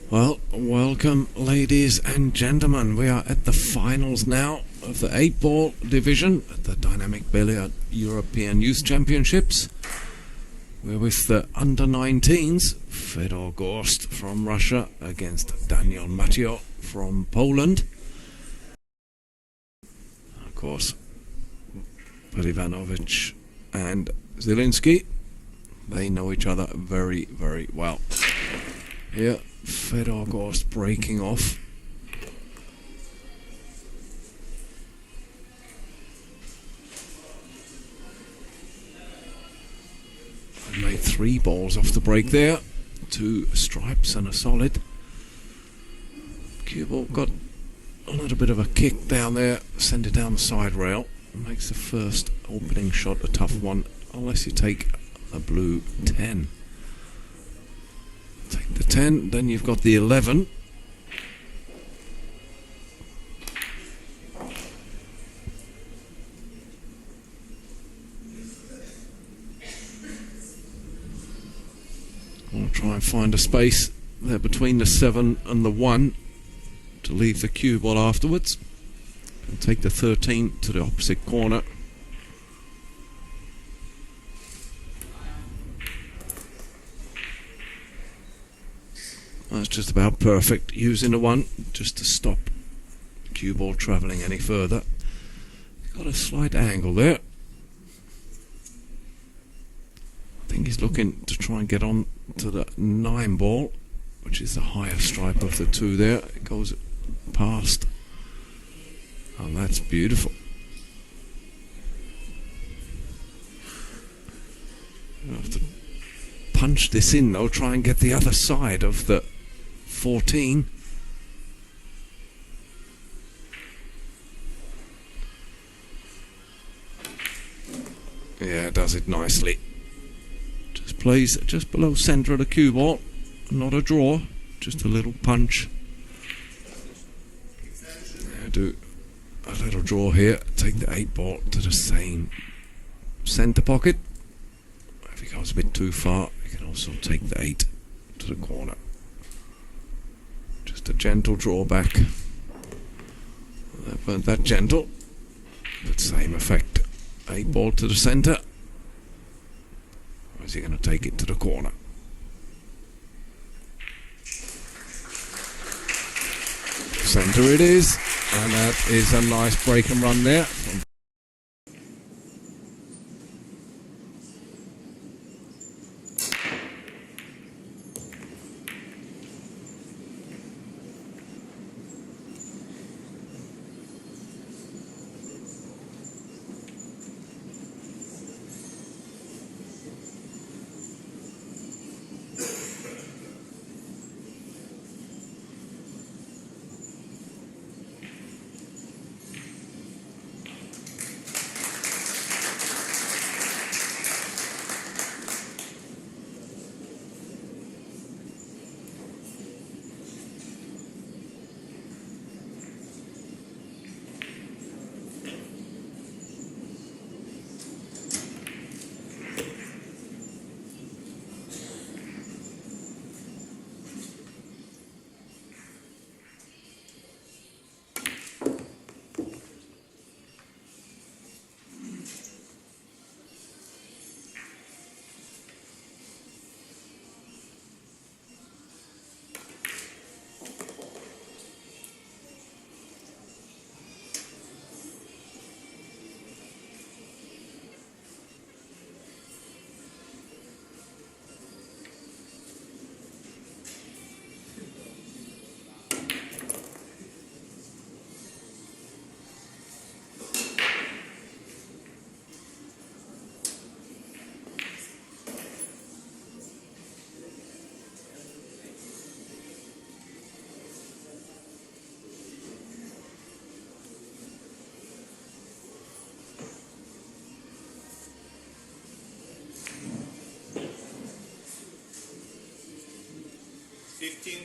Well, welcome ladies and gentlemen. We are at the finals now of the 8-ball division at the Dynamic Billiard European Youth Championships. We're with the under-19s, Fedor Gorst from Russia against Maciol from Poland. Of course, Ivanovic and Zielinski, they know each other very, very well. Here, Fedor Gorst breaking off. I made 3 balls off the break there. 2 stripes and a solid. Cue ball got a little bit of a kick down there, send it down the side rail. Makes the first opening shot a tough one, unless you take a blue 10. Take the 10, then you've got the 11. I'll try and find a space there between the 7 and the 1 to leave the cue ball afterwards. And take the 13 to the opposite corner. That's just about perfect, using the 1 just to stop the cue ball travelling any further. Got a slight angle there. I think he's looking to try and get on to the 9 ball, which is the higher stripe of the 2 there. It goes past. Oh, that's beautiful. You have to punch this in though, try and get the other side of the 14. Yeah, does it nicely. Just plays just below centre of the cue ball. Not a draw, just a little punch. Yeah, do a little draw here. Take the 8 ball to the same centre pocket. If he goes a bit too far, you can also take the 8 to the corner. Just a gentle draw back. That weren't that gentle, but same effect. 8 ball to the centre. Or is he going to take it to the corner? Centre it is, and that is a nice break and run there.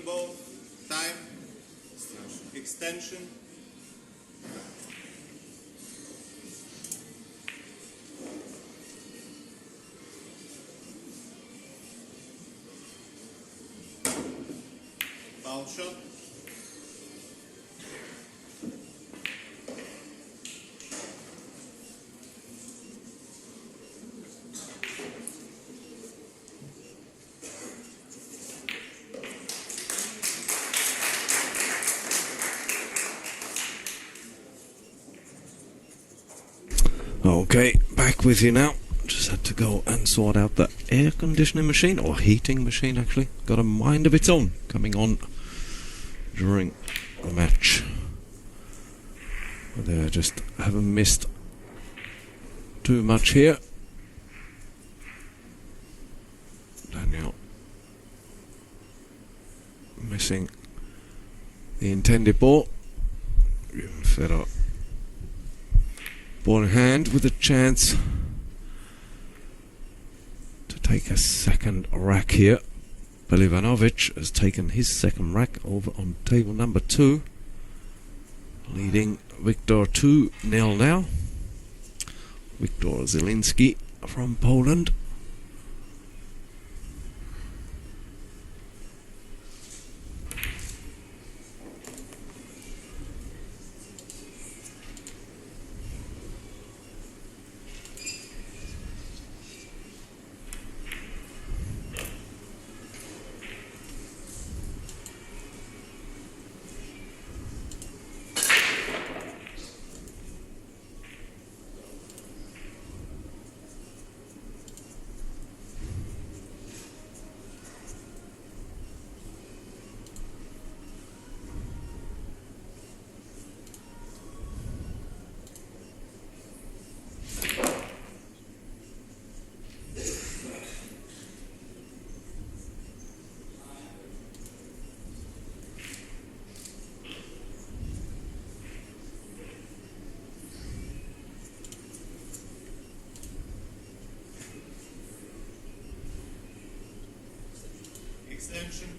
Ball, time, extension. Foul shot. Okay, back with you now. Just had to go and sort out the air conditioning machine, or heating machine actually. Got a mind of its own coming on during the match. But I just haven't missed too much here. Daniel missing the intended ball. Fedor ball in hand with a chance to take a second rack here. Bilivanovic has taken his second rack over on table number 2, leading Viktor 2-0 now. Viktor Zielinski from Poland. Extension.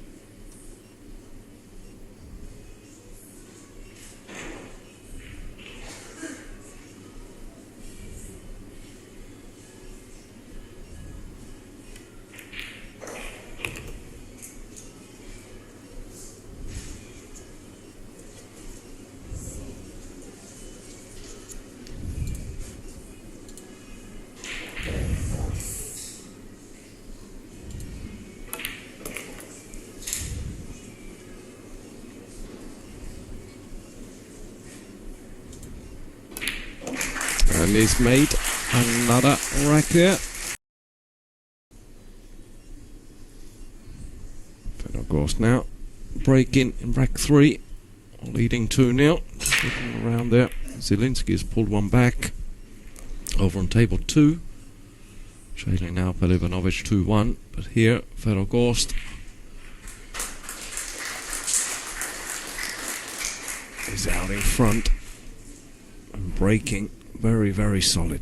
And he's made another rack there. Fedor Gorst now breaking in rack 3, leading 2-0. Just looking around there. Zielinski has pulled one back over on table 2. Trailing now Bilivanovic 2-1. But here Fedor Gorst is out in front and breaking very, very solid.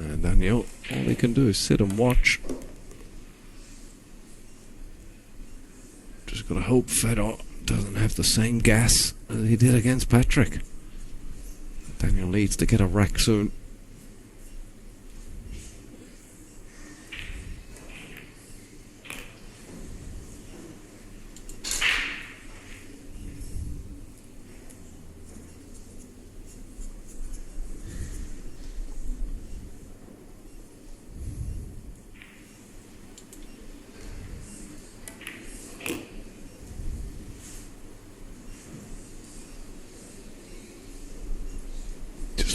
And Daniel, all he can do is sit and watch. Just got to hope Fedor doesn't have the same gas as he did against Patrick. Daniel needs to get a rack soon.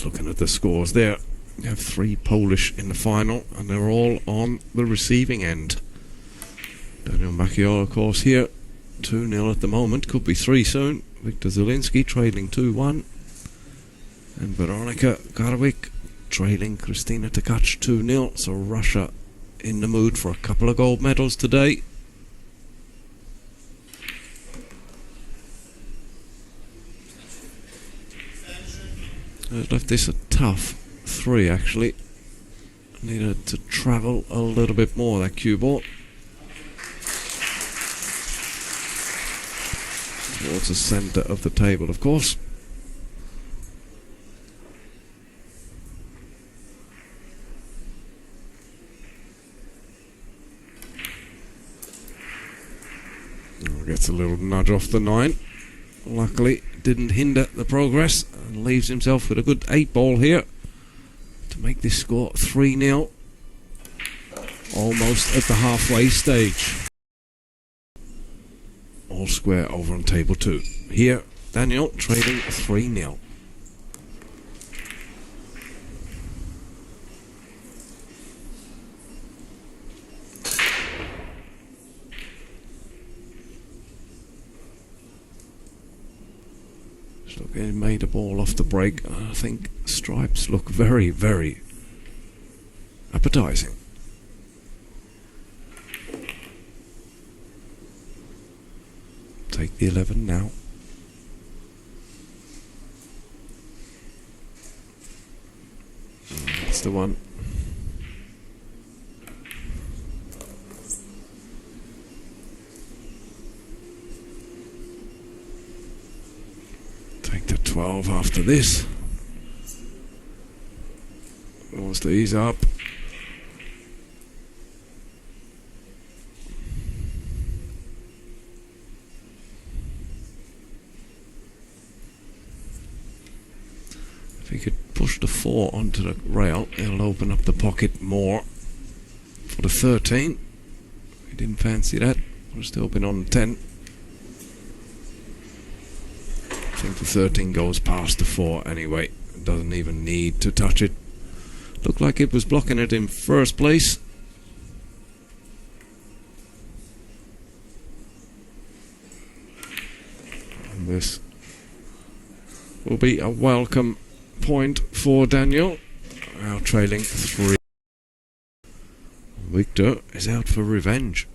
Looking at the scores there, you have 3 Polish in the final, and they're all on the receiving end. Daniel Maciol, of course, here 2-0 at the moment, could be 3 soon. Viktor Zielinski trailing 2-1, and Veronika Garwick trailing Kristina Tkac 2-0. So Russia in the mood for a couple of gold medals today. left this a tough 3 actually. Needed to travel a little bit more, that cue ball. Towards the centre of the table, of course. Gets a little nudge off the 9. Luckily, didn't hinder the progress and leaves himself with a good 8 ball here to make this score 3-0. Almost at the halfway stage. All square over on table 2. Here, Daniel trading 3-0. Look, he made a ball off the break. I think stripes look very, very appetizing. Take the 11 now. That's the one. Take the 12 after this. Wants to ease up. If he could push the 4 onto the rail, it'll open up the pocket more for the 13. He didn't fancy that. Would have still been on the 10. I think the 13 goes past the 4 anyway. Doesn't even need to touch it. Looked like it was blocking it in first place. And this will be a welcome point for Daniel. Now trailing 3. Victor is out for revenge.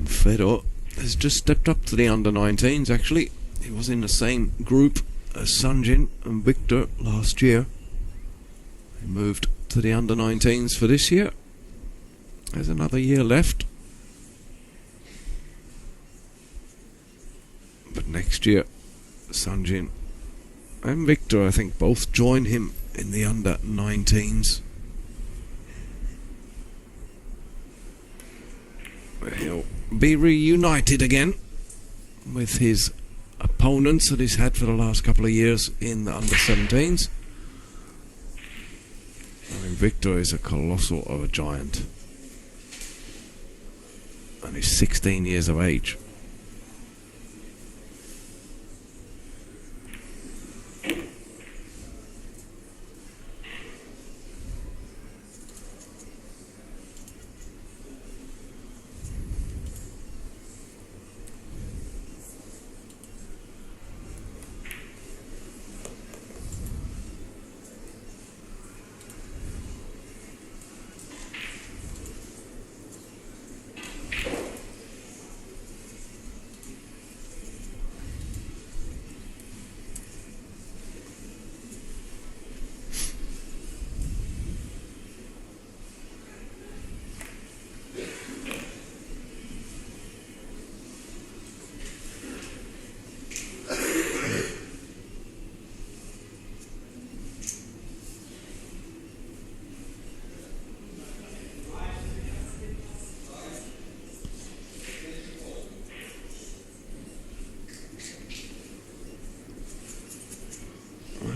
Fedor has just stepped up to the under-19s actually. He was in the same group as Sanjin and Victor last year. He moved to the under-19s for this year. There's another year left. But next year, Sanjin and Victor, I think, both join him in the under-19s. He'll be reunited again with his opponents that he's had for the last couple of years in the under-17s. I mean, Victor is a colossal of a giant. And he's 16 years of age.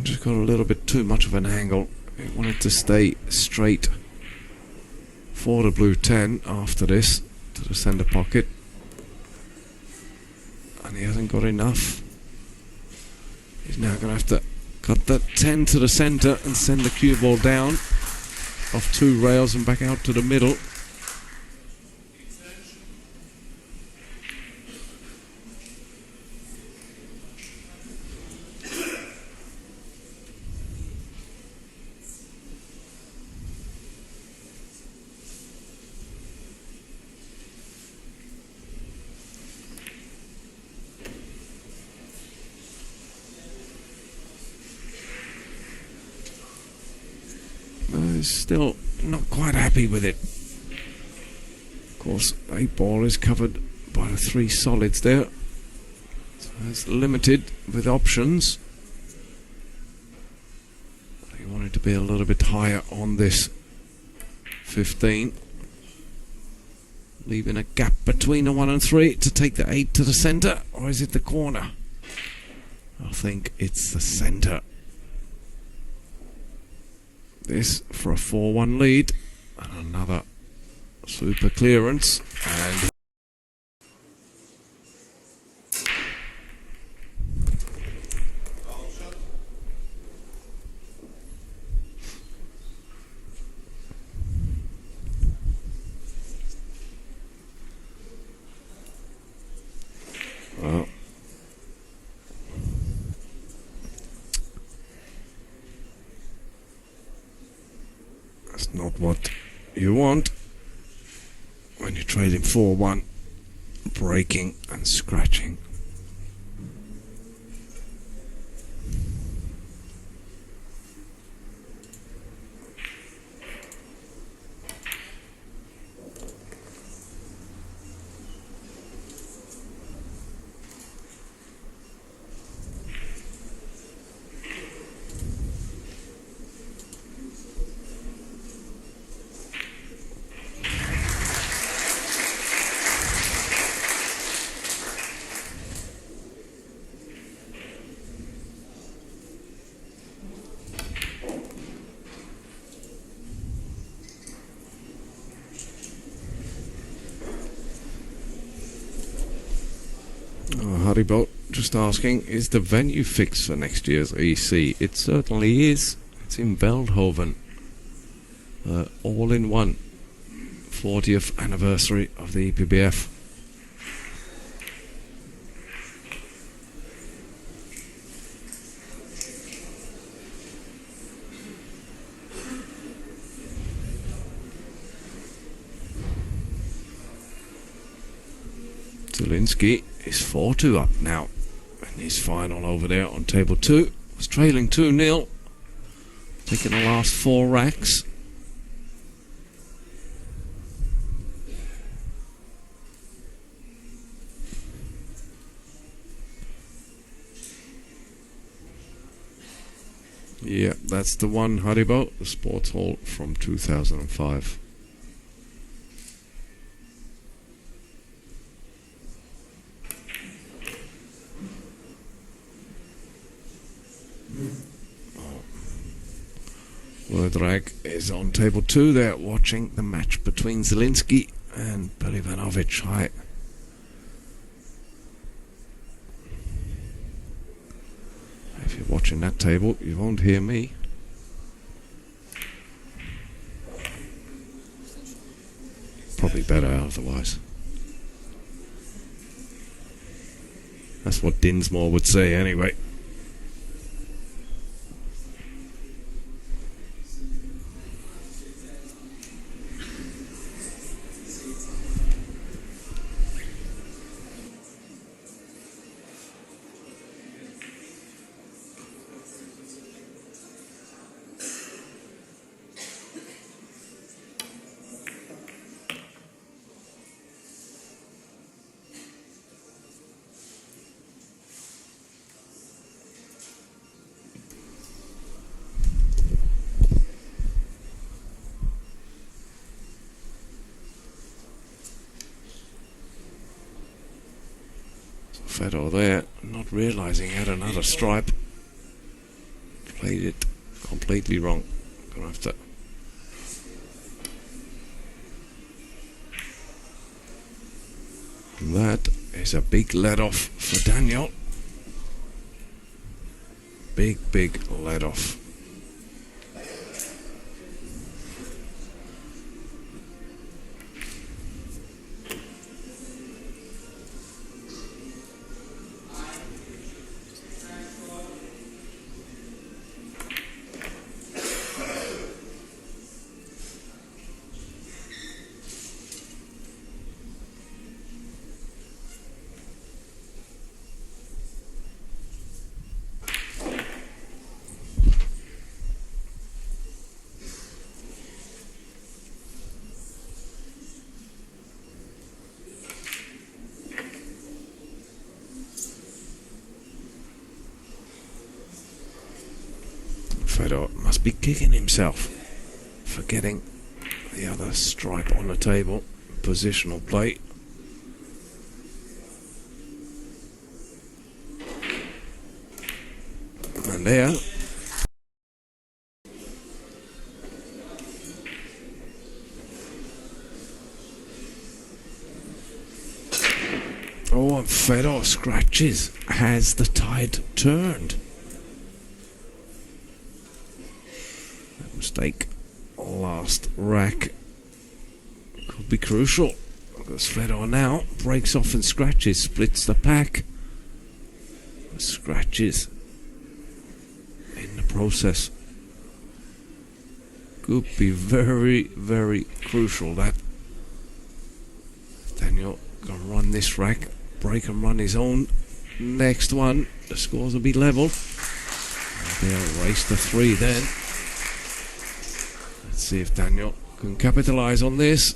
Just got a little bit too much of an angle. It wanted to stay straight for the blue 10 after this to the centre pocket, and he hasn't got enough. He's now going to have to cut that 10 to the centre and send the cue ball down off 2 rails and back out to the middle. is still not quite happy with it. Of course, 8 ball is covered by the 3 solids there, so it's limited with options. He wanted to be a little bit higher on this 15, leaving a gap between the 1 and 3 to take the 8 to the centre, or is it the corner? I think it's the centre. This for a 4-1 lead, and another super clearance, and well, that's not what you want when you're trading 4-1, breaking and scratching. Haribo just asking, is the venue fixed for next year's EC? It certainly is. It's in Veldhoven. All in one. 40th anniversary of the EPBF. Zielinski is 4-2 up now in his final over there on table 2. Was trailing 2-0, taking the last 4 racks. Yeah, that's the one, Haribo, the sports hall from 2005. Wordrag is on table 2 there, watching the match between Zielinski and Pelivanovic. Hi. If you're watching that table, you won't hear me. Probably better otherwise. That's what Dinsmore would say anyway. Fedor there, not realising he had another stripe. Played it completely wrong. Gonna have to. And that is a big let off for Daniel. Big let off. Fedor must be kicking himself for getting the other stripe on the table. Positional play. And there. Oh, and Fedor scratches. Has the tide turned? That mistake last rack could be crucial, because Fedor now breaks off and scratches, splits the pack. Scratches in the process could be very, very crucial. That Daniel can run this rack, break and run his own next one. The scores will be level. They'll race to 3 then. Let's see if Daniel can capitalize on this.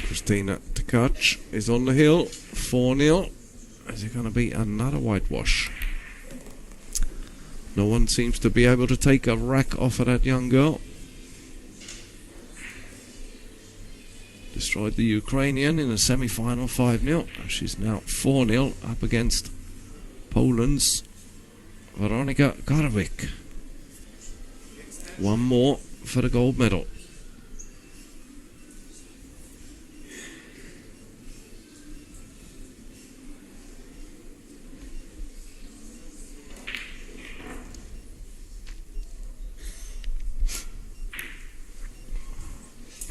Christina Tkach is on the hill. 4-0. Is it going to be another whitewash? No one seems to be able to take a rack off of that young girl. Destroyed the Ukrainian in a semi-final 5-0. She's now 4-0 up against Poland's Weronika Garwik. One more for the gold medal.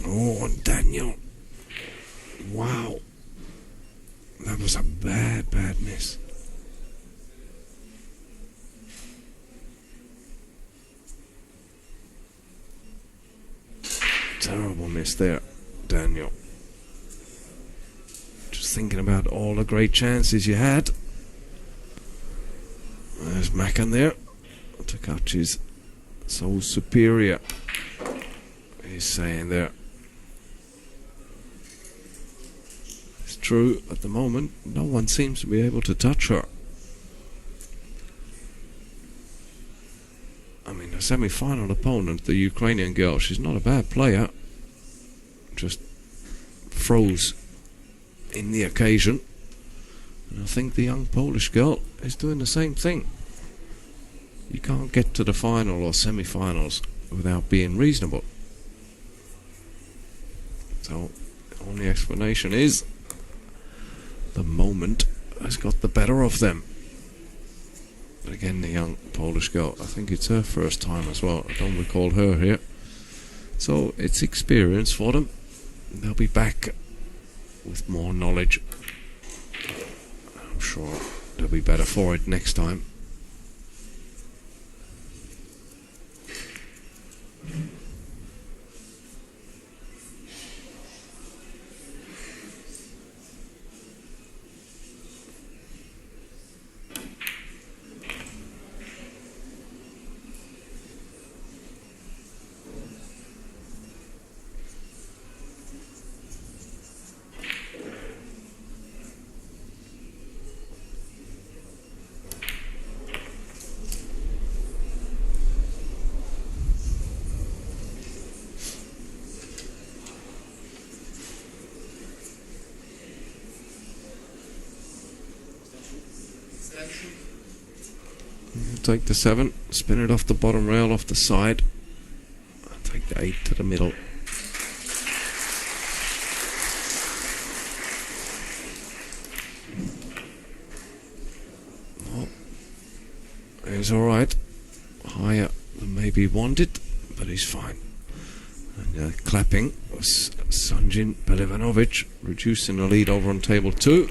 Oh, and Daniel. Wow. That was a bad, bad miss. Terrible miss there, Daniel. Just thinking about all the great chances you had. There's Macan there. Tkach is so superior. He's saying there. It's true, at the moment, no one seems to be able to touch her. I mean, the semi-final opponent, the Ukrainian girl, she's not a bad player. Just froze in the occasion. And I think the young Polish girl is doing the same thing. You can't get to the final or semi-finals without being reasonable. So, the only explanation is the moment has got the better of them. But again, the young Polish girl, I think it's her first time as well. I don't recall her here. So, it's experience for them. They'll be back with more knowledge. I'm sure they'll be better for it next time. Take the 7, spin it off the bottom rail, off the side. Take the 8 to the middle. Oh, he's alright. Higher than maybe he wanted, but he's fine. And clapping was Sanjin Belivanovic, reducing the lead over on table 2.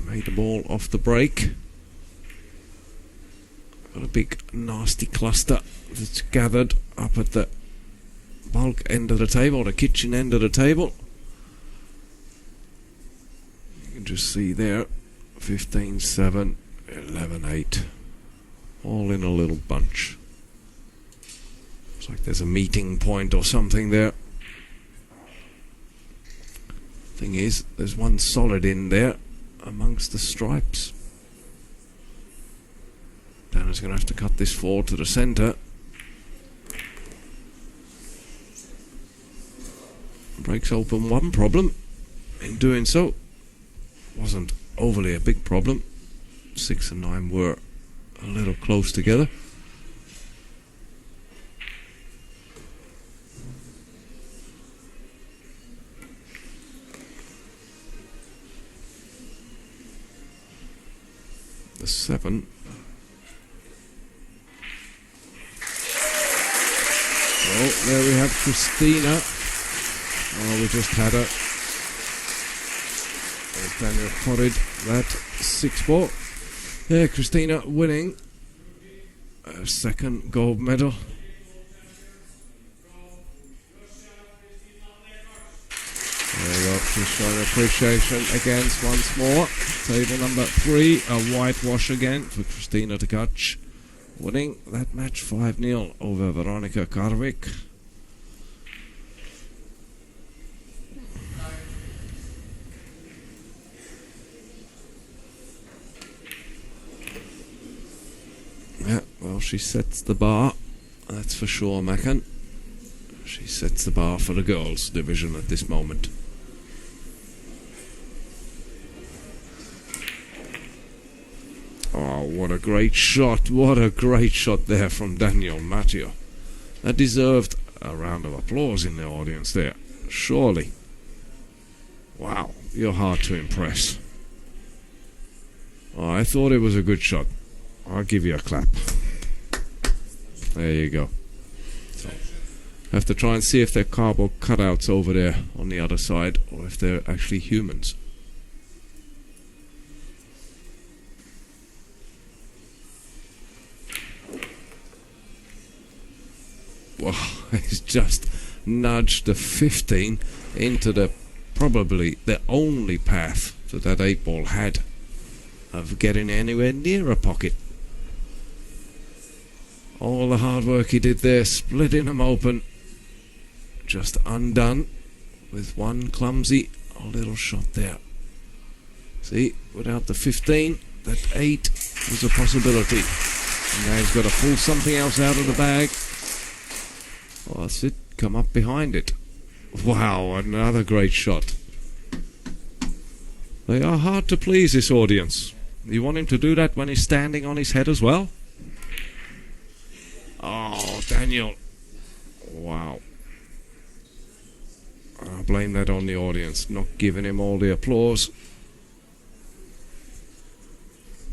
Made the ball off the break. Got a big nasty cluster that's gathered up at the bulk end of the table, the kitchen end of the table. You can just see there 15-7, 11-8, all in a little bunch. It's like there's a meeting point or something there. Thing is, there's one solid in there amongst the stripes. Dana's going to have to cut this forward to the centre. Breaks open one problem. In doing so, wasn't overly a big problem. 6 and 9 were a little close together. The 7. Well, there we have Christina. Oh, we just had her. There's Daniel potted that 6 ball. Yeah, Christina winning her 2nd gold medal. There you go, she's showing appreciation against once more. Table number 3, a whitewash again for Christina Tkac. Winning that match 5-0 over Veronika Karvik. Yeah, well, she sets the bar, that's for sure, Mackin. She sets the bar for the girls' division at this moment. Oh, what a great shot. What a great shot there from Daniel Matio. That deserved a round of applause in the audience there. Surely. Wow, you're hard to impress. Oh, I thought it was a good shot. I'll give you a clap. There you go. So, have to try and see if they're cardboard cutouts over there on the other side, or if they're actually humans. Wow, he's just nudged the 15 into the probably the only path that that 8 ball had of getting anywhere near a pocket. All the hard work he did there, splitting them open, just undone with one clumsy little shot there. See, without the 15, that 8 was a possibility. And now he's got to pull something else out of the bag. Oh, that's it. Come up behind it. Wow, another great shot. They are hard to please, this audience. You want him to do that when he's standing on his head as well? Oh, Daniel. Wow. I blame that on the audience, not giving him all the applause.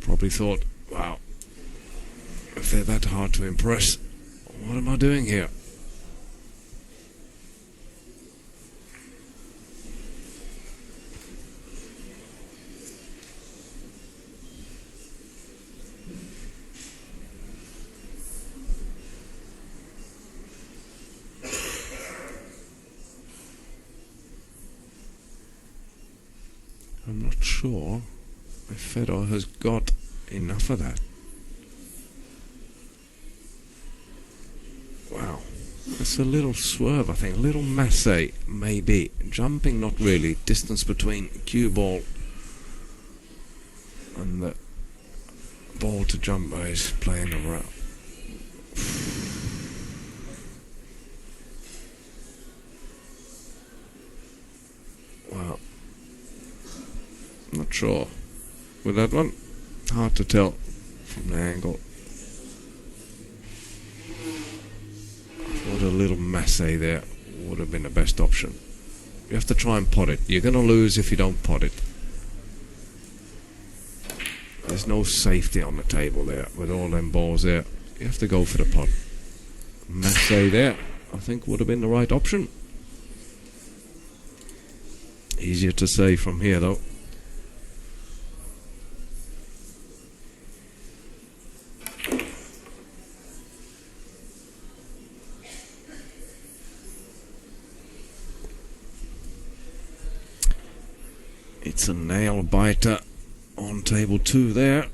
Probably thought, wow, if they're that hard to impress, what am I doing here? I'm not sure if Fedor has got enough of that. Wow. That's a little swerve, I think. A little masse, maybe. Jumping, not really. Distance between cue ball and the ball to jump by is playing around. Wow. Not sure with that one. Hard to tell from the angle. What a little masse there would have been the best option. You have to try and pot it. You're going to lose if you don't pot it. There's no safety on the table there with all them balls there. You have to go for the pot. Masse there, I think, would have been the right option. Easier to say from here though. It's a nail biter on table 2 there.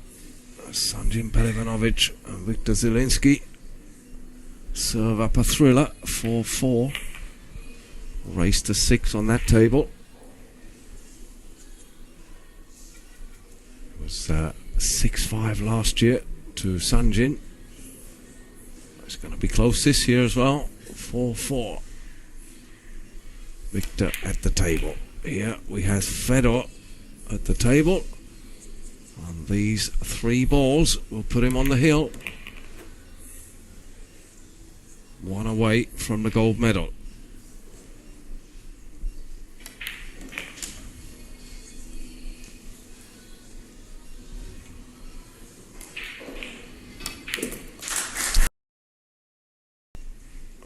Sanjin Pelivanovic and Viktor Zielinski serve up a thriller, 4-4. Race to 6 on that table. Was 6-5 last year to Sanjin. It's going to be close this year as well. 4-4. Victor at the table. Here we have Fedor at the table. And these 3 balls will put him on the hill. 1 away from the gold medal.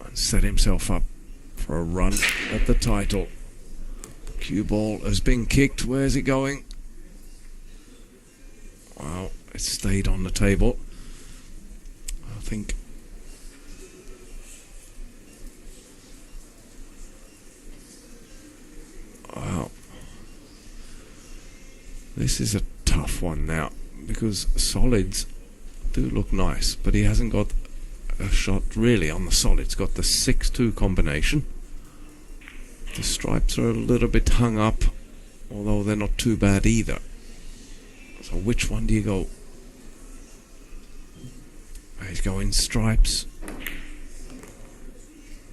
And set himself up for a run at the title. Cue ball has been kicked. Where's it going? Well, it stayed on the table. I think wow, this is a tough one now, because solids do look nice, but he hasn't got a shot really on the solids. Got the 6-2 combination. The stripes are a little bit hung up, although they're not too bad either. So which one do you go? He's going stripes.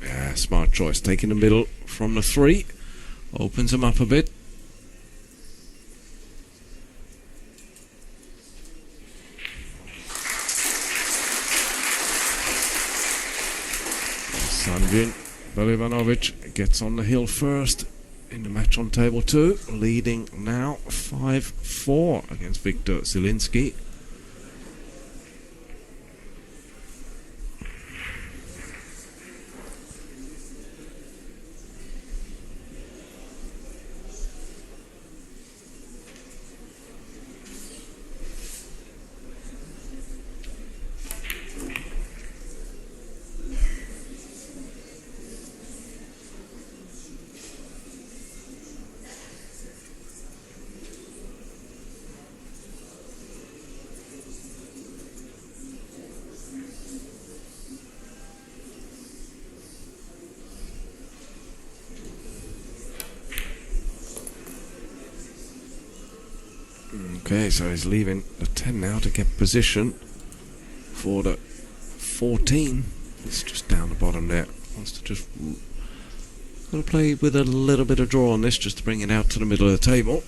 Yeah, smart choice. Taking the middle from the 3. Opens him up a bit. Sanjin Belivanovic gets on the hill first in the match on table 2, leading now 5-4 against Viktor Zielinski. Okay, so he's leaving the 10 now to get position for the 14. It's just down the bottom there. Wants to just going to play with a little bit of draw on this just to bring it out to the middle of the table.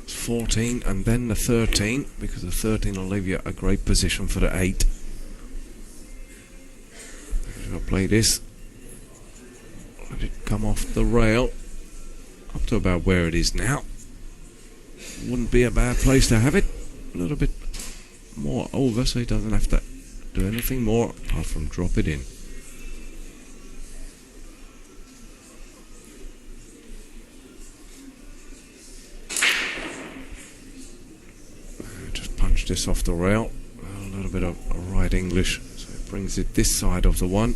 It's 14 and then the 13, because the 13 will leave you a great position for the 8. I'll play this. Let it come off the rail up to about where it is now. Wouldn't be a bad place to have it. A little bit more over, so he doesn't have to do anything more apart from drop it in. Just punch this off the rail. A little bit of right English, so it brings it this side of the 1.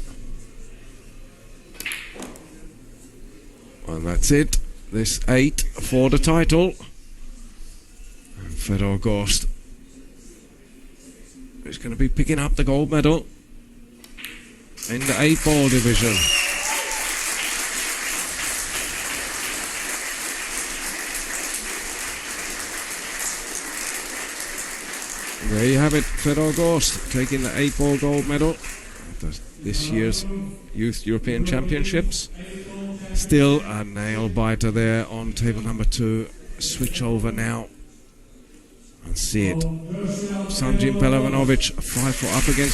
And that's it. This 8 for the title. Fedor Gorst is going to be picking up the gold medal in the 8-ball division. There you have it, Fedor Gorst taking the 8-ball gold medal at this year's Youth European Championships. Still a nail biter there on table number 2. Switch over now and see it. Sanjin Belivanovic 5-4 up against